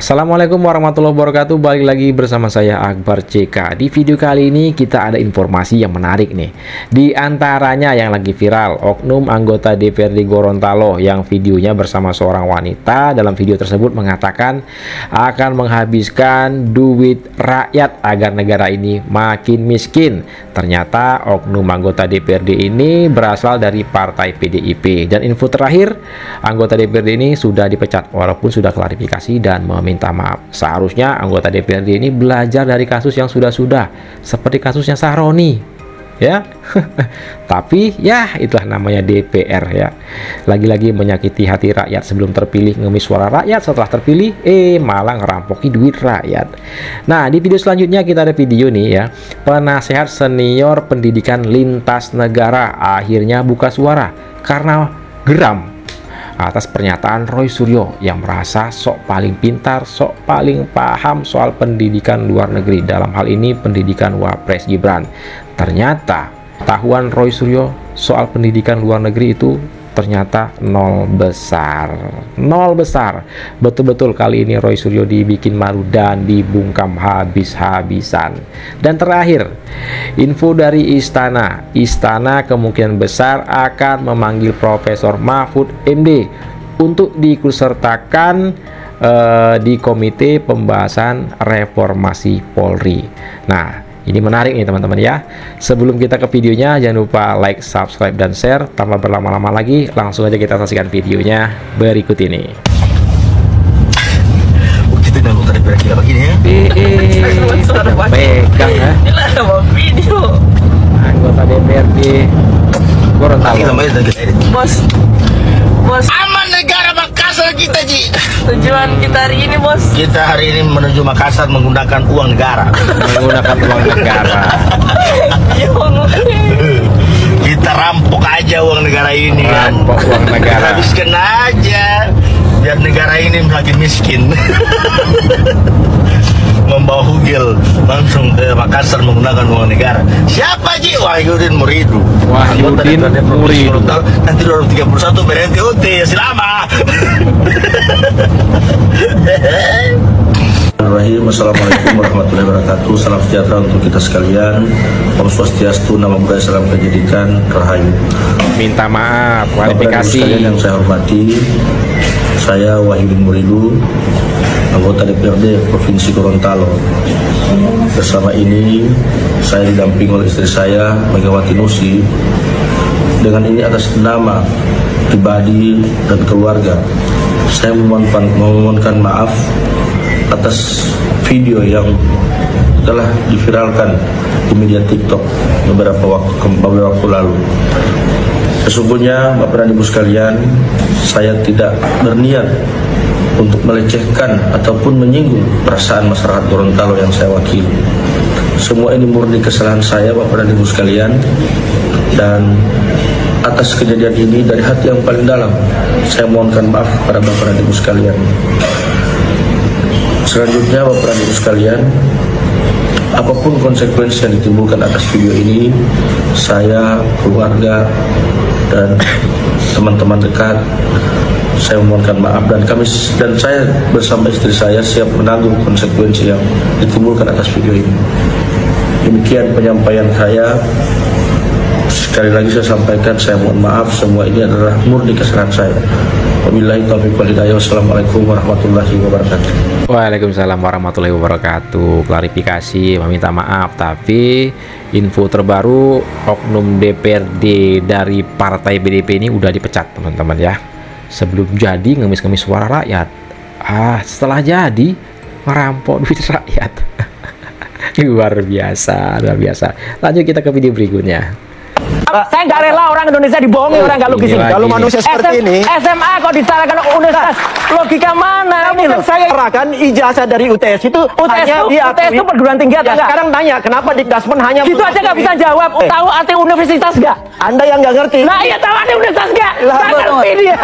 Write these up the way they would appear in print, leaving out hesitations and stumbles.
Assalamualaikum warahmatullahi wabarakatuh. Balik lagi bersama saya Akbar CK. Di video kali ini kita ada informasi yang menarik nih. Di antaranya yang lagi viral, oknum anggota DPRD Gorontalo yang videonya bersama seorang wanita. Dalam video tersebut mengatakan akan menghabiskan duit rakyat agar negara ini makin miskin. Ternyata oknum anggota DPRD ini berasal dari partai PDIP. Dan info terakhir, anggota DPRD ini sudah dipecat walaupun sudah klarifikasi dan minta maaf. Seharusnya anggota DPRD ini belajar dari kasus yang sudah-sudah, seperti kasusnya Sahroni, ya. Tapi ya itulah namanya DPR ya. Lagi-lagi menyakiti hati rakyat sebelum terpilih, ngemis suara rakyat, setelah terpilih malah ngerampoki duit rakyat. Nah, di video selanjutnya kita ada video nih ya. Penasehat senior pendidikan lintas negara akhirnya buka suara karena geram atas pernyataan Roy Suryo yang merasa sok paling pintar, sok paling paham soal pendidikan luar negeri, dalam hal ini pendidikan Wapres Gibran. Ternyata tahuan Roy Suryo soal pendidikan luar negeri itu ternyata nol besar. Betul-betul kali ini Roy Suryo dibikin malu dan dibungkam habis-habisan. Dan terakhir, info dari Istana kemungkinan besar akan memanggil Profesor Mahfud MD untuk diikutsertakan di komite pembahasan reformasi Polri. Nah, ini menarik nih teman-teman ya. Sebelum kita ke videonya, jangan lupa like, subscribe, dan share. Tanpa berlama-lama lagi, langsung aja kita saksikan videonya berikut ini. Kita udah muter kira-kira begini ya. Pegang ya. Video. Anggota DPRD Gorontalo. Bos. Aman negara Makassar kita, Ji. Tujuan kita hari ini, Bos. Kita hari ini menuju Makassar menggunakan uang negara. Kita rampok aja uang negara ini kan. Rampok uang negara. Habiskan aja biar negara ini makin miskin. Membawa hugil langsung ke Makassar menggunakan uang negara. Siapa, Ji? Wahyudin Muridu. Wahyudin Muridu. Nanti 2031 berhenti UT. Selama. Assalamualaikum warahmatullahi wabarakatuh. Salam sejahtera untuk kita sekalian. Om Swastiastu, Namo Buddhaya, salam kebajikan, Rahayu. Minta maaf, klarifikasi. Sekalian yang saya hormati, saya Wahyudin Muridu, anggota DPRD Provinsi Gorontalo. Bersama ini saya didampingi oleh istri saya, Megawati Nusi. Dengan ini atas nama pribadi dan keluarga, saya memohonkan maaf atas video yang telah diviralkan di media TikTok beberapa waktu lalu. Sesungguhnya Bapak dan Ibu sekalian, saya tidak berniat untuk melecehkan ataupun menyinggung perasaan masyarakat Gorontalo yang saya wakili. Semua ini murni kesalahan saya, Bapak dan Ibu sekalian, dan atas kejadian ini dari hati yang paling dalam saya mohonkan maaf kepada Bapak dan Ibu sekalian. Selanjutnya, Bapak dan Ibu sekalian, apapun konsekuensi yang ditimbulkan atas video ini, saya, keluarga, dan teman-teman dekat, saya memohonkan maaf, dan saya bersama istri saya siap menanggung konsekuensi yang ditimbulkan atas video ini. Demikian penyampaian saya. Sekali lagi saya sampaikan, saya mohon maaf, semua ini adalah murni kesalahan saya. Wabillahi taufiq wal hidayah. Wassalamualaikum warahmatullahi wabarakatuh. Waalaikumsalam warahmatullahi wabarakatuh. Klarifikasi, meminta maaf, tapi info terbaru, oknum DPRD dari partai PDIP ini udah dipecat teman-teman ya. Sebelum jadi ngemis-ngemis suara rakyat, setelah jadi ngerampok duit rakyat. luar biasa. Lanjut kita ke video berikutnya. Saya nggak rela orang Indonesia dibohongi orang nggak logis ini. Kalau manusia seperti ini, SMA kok disalahkan universitas, logika mana ini loh? Saya serahkan ijazah dari UTS itu hanya diakui. UTS itu perguruan tinggi atau enggak? Sekarang tanya, kenapa Dikdasmen hanya gitu aja nggak bisa jawab? Tahu arti universitas nggak? Anda yang nggak ngerti. Nah iya, tahu arti universitas nggak? Nggak ngerti dia.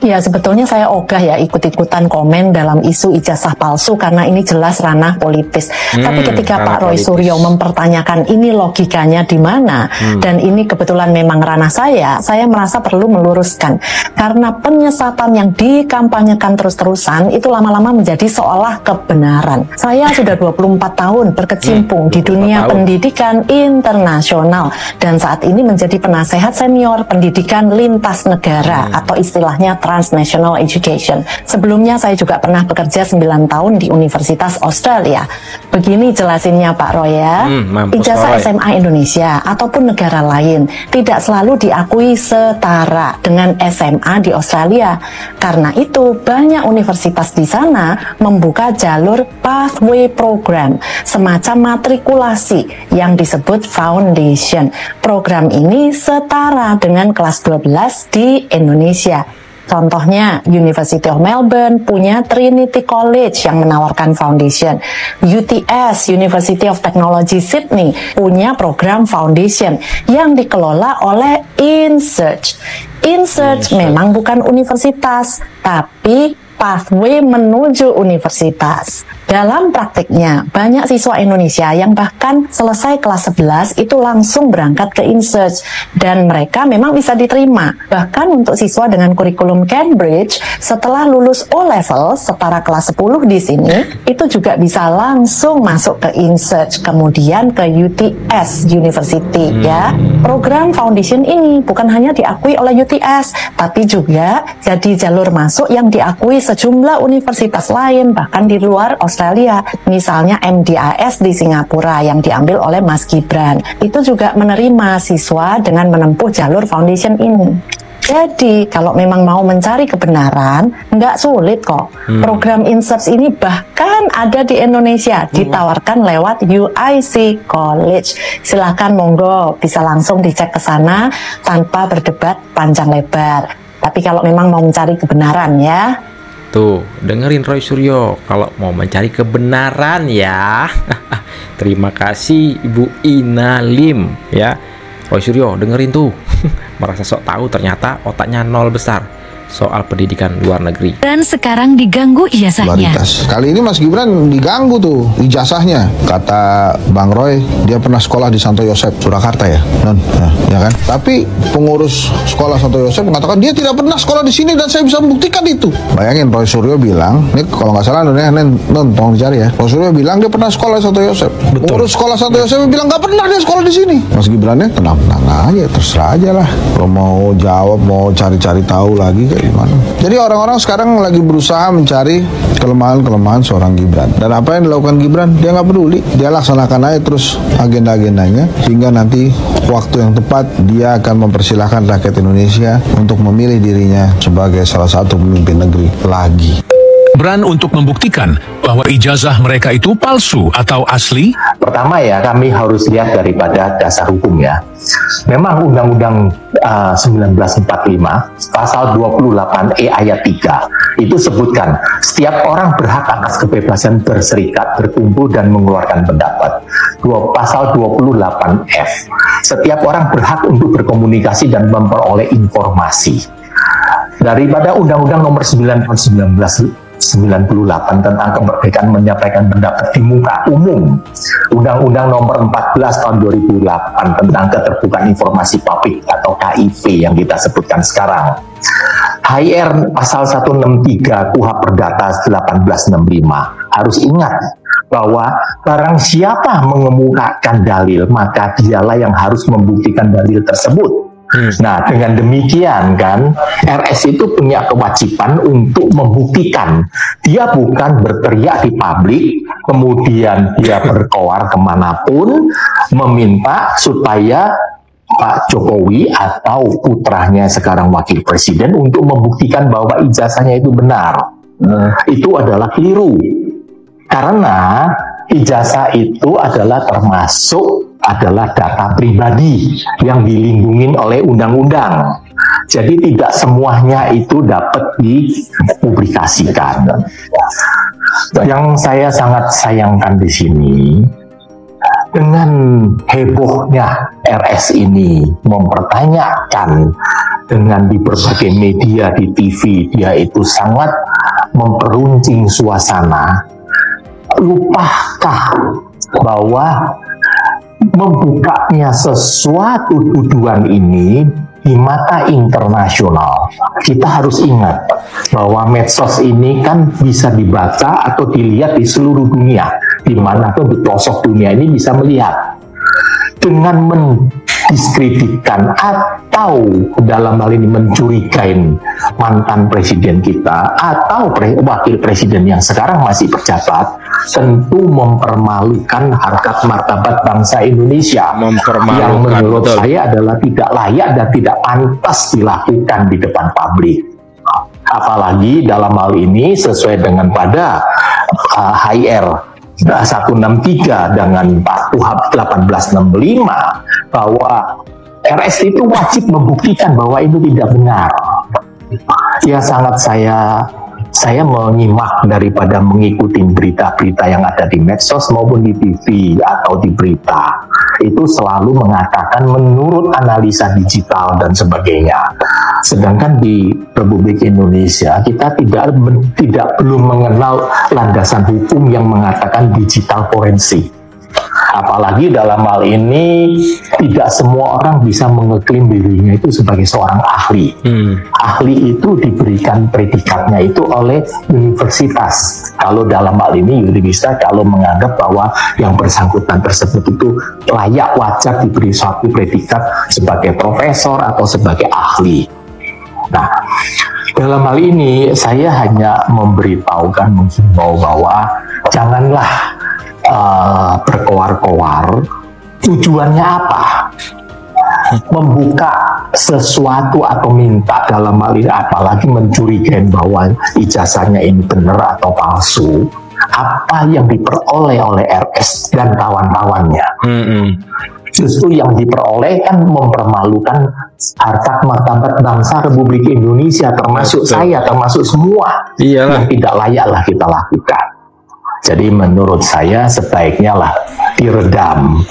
Ya sebetulnya saya ogah ya ikut-ikutan komen dalam isu ijazah palsu karena ini jelas ranah politis. Tapi ketika Pak Roy Suryo mempertanyakan ini logikanya kebenarannya di mana. Dan ini kebetulan memang ranah saya merasa perlu meluruskan. Karena penyesatan yang dikampanyekan terus-terusan itu lama-lama menjadi seolah kebenaran. Saya sudah 24 tahun berkecimpung di dunia pendidikan internasional dan saat ini menjadi penasehat senior pendidikan lintas negara atau istilahnya transnational education. Sebelumnya saya juga pernah bekerja 9 tahun di Universitas Australia. Begini jelasinnya Pak Roy ya. Ijazah SMA Indonesia ataupun negara lain tidak selalu diakui setara dengan SMA di Australia. Karena itu banyak universitas di sana membuka jalur pathway program, semacam matrikulasi yang disebut foundation. Program ini setara dengan kelas 12 di Indonesia. Contohnya, University of Melbourne punya Trinity College yang menawarkan foundation. UTS, University of Technology Sydney, punya program foundation yang dikelola oleh InSearch. InSearch memang bukan universitas, tapi pathway menuju universitas. Dalam praktiknya, banyak siswa Indonesia yang bahkan selesai kelas 11 itu langsung berangkat ke InSearch dan mereka memang bisa diterima. Bahkan untuk siswa dengan kurikulum Cambridge, setelah lulus O-level setara kelas 10 di sini, itu juga bisa langsung masuk ke InSearch, kemudian ke UTS University ya. Program foundation ini bukan hanya diakui oleh UTS, tapi juga jadi jalur masuk yang diakui sejumlah universitas lain bahkan di luar Australia, misalnya MDIS di Singapura yang diambil oleh Mas Gibran. Itu juga menerima siswa dengan menempuh jalur foundation ini. Jadi, kalau memang mau mencari kebenaran, nggak sulit kok. Program InSearch ini bahkan ada di Indonesia, ditawarkan lewat UIC College. Silahkan monggo, bisa langsung dicek ke sana tanpa berdebat panjang lebar. Tapi kalau memang mau mencari kebenaran ya, tuh, dengerin Roy Suryo kalau mau mencari kebenaran ya. Terima kasih Ibu Ina Lim ya. Roy Suryo dengerin tuh. Merasa sok tahu ternyata otaknya nol besar soal pendidikan luar negeri. Dan sekarang diganggu ijazahnya. Kali ini Mas Gibran diganggu tuh ijazahnya. Kata Bang Roy, dia pernah sekolah di Santo Yosep, Surakarta ya, Non, ya kan? Tapi pengurus sekolah Santo Yosep mengatakan dia tidak pernah sekolah di sini dan saya bisa membuktikan itu. Bayangin Roy Suryo bilang, ini kalau nggak salah Non ya, Non tolong dicari ya. Roy Suryo bilang dia pernah sekolah di Santo Yosep. Pengurus sekolah Santo Yosep bilang nggak pernah dia sekolah di sini. Mas Gibrannya tenang-tenang aja, terserah aja lah. Kalau mau jawab, mau cari-cari tahu lagi gimana. Jadi orang-orang sekarang lagi berusaha mencari kelemahan-kelemahan seorang Gibran. Dan apa yang dilakukan Gibran, dia nggak peduli. Dia laksanakan aja terus agenda-agendanya, sehingga nanti waktu yang tepat dia akan mempersilahkan rakyat Indonesia untuk memilih dirinya sebagai salah satu pemimpin negeri lagi. Gibran untuk membuktikan bahwa ijazah mereka itu palsu atau asli? Pertama ya, kami harus lihat daripada dasar hukum ya. Memang Undang-Undang 1945 pasal 28E ayat 3 itu sebutkan setiap orang berhak atas kebebasan berserikat, berkumpul dan mengeluarkan pendapat. Pasal 28F, setiap orang berhak untuk berkomunikasi dan memperoleh informasi. Daripada Undang-Undang nomor 9 tahun 1998 tentang kemerdekaan menyampaikan pendapat di muka umum, Undang-Undang nomor 14 tahun 2008 tentang keterbukaan informasi publik atau KIP yang kita sebutkan sekarang, HR pasal 163 KUHP Perdata 1865. Harus ingat bahwa barang siapa mengemukakan dalil, maka dialah yang harus membuktikan dalil tersebut. Nah, dengan demikian kan, RS itu punya kewajiban untuk membuktikan. Dia bukan berteriak di publik, kemudian dia berkoar kemanapun, meminta supaya Pak Jokowi atau putranya sekarang wakil presiden untuk membuktikan bahwa ijazahnya itu benar. Itu adalah keliru. Karena ijazah itu adalah adalah data pribadi yang dilindungi oleh undang-undang. Jadi tidak semuanya itu dapat dipublikasikan. Yang saya sangat sayangkan di sini, dengan hebohnya RS ini mempertanyakan dengan di berbagai media, di TV, dia itu sangat memperuncing suasana. Lupakah bahwa membukanya sesuatu tuduhan ini di mata internasional. Kita harus ingat bahwa medsos ini kan bisa dibaca atau dilihat di seluruh dunia, dimanapun di pelosok dunia ini bisa melihat. Dengan mendiskreditkan atau dalam hal ini mencurigai mantan presiden kita atau wakil presiden yang sekarang masih berjabat, tentu mempermalukan harkat martabat bangsa Indonesia yang menurut saya adalah tidak layak dan tidak pantas dilakukan di depan publik. Apalagi dalam hal ini sesuai dengan pada HR 163 dengan Pak Tuhap 1865 bahwa RS itu wajib membuktikan bahwa itu tidak benar. Ya sangat saya menyimak daripada mengikuti berita-berita yang ada di medsos maupun di TV atau di berita. Itu selalu mengatakan menurut analisa digital dan sebagainya. Sedangkan di Republik Indonesia kita belum mengenal landasan hukum yang mengatakan digital forensik. Apalagi dalam hal ini tidak semua orang bisa mengeklaim dirinya itu sebagai seorang ahli. Ahli itu diberikan predikatnya itu oleh universitas. Kalau dalam hal ini universitas kalau menganggap bahwa yang bersangkutan tersebut itu layak wajar diberi suatu predikat sebagai profesor atau sebagai ahli. Nah, dalam hal ini saya hanya memberitahukan menghimbau bahwa janganlah berkoar-koar. Tujuannya apa? Membuka sesuatu atau minta dalam hal ini, apalagi mencurigai bahwa ijazahnya ini benar atau palsu. Apa yang diperoleh oleh RS dan kawan-kawannya? Justru yang diperoleh kan mempermalukan harkat martabat bangsa Republik Indonesia, termasuk saya, termasuk semua. Yang tidak layaklah kita lakukan. Jadi menurut saya sebaiknya lah diredam.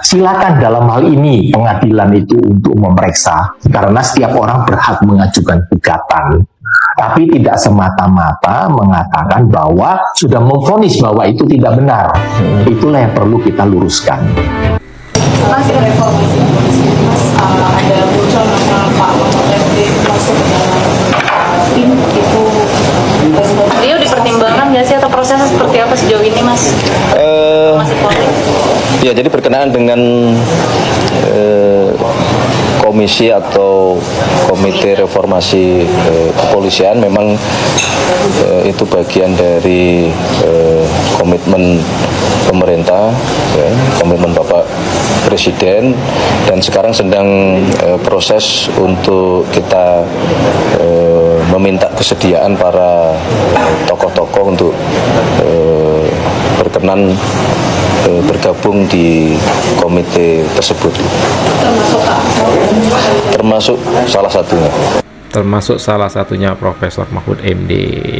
Silakan dalam hal ini pengadilan itu untuk memeriksa, karena setiap orang berhak mengajukan gugatan. Tapi tidak semata-mata mengatakan bahwa sudah memvonis bahwa itu tidak benar. Itulah yang perlu kita luruskan. Mas, reformasi polisi, Mas, ada bocor nama Pak Mahfud MD masuk ke dalam tim itu. Beliau dipertimbangkan nggak sih atau prosesnya seperti apa sejauh ini, Mas? Ya, jadi berkenaan dengan komisi atau komite reformasi kepolisian, memang itu bagian dari komitmen pemerintah, ya, komitmen Bapak Presiden, dan sekarang sedang proses untuk kita meminta kesediaan para tokoh-tokoh untuk berkenan bergabung di komite tersebut. Termasuk salah satunya Profesor Mahfud MD,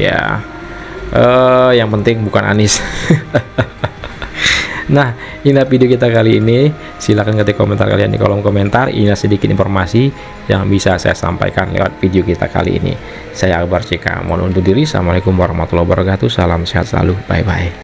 ya. Yang penting bukan Anies. Nah, inilah video kita kali ini. Silahkan ketik komentar kalian di kolom komentar. Inilah sedikit informasi yang bisa saya sampaikan lewat video kita kali ini. Saya Akbar CK, mohon undur diri. Assalamualaikum warahmatullahi wabarakatuh. Salam sehat selalu. Bye-bye.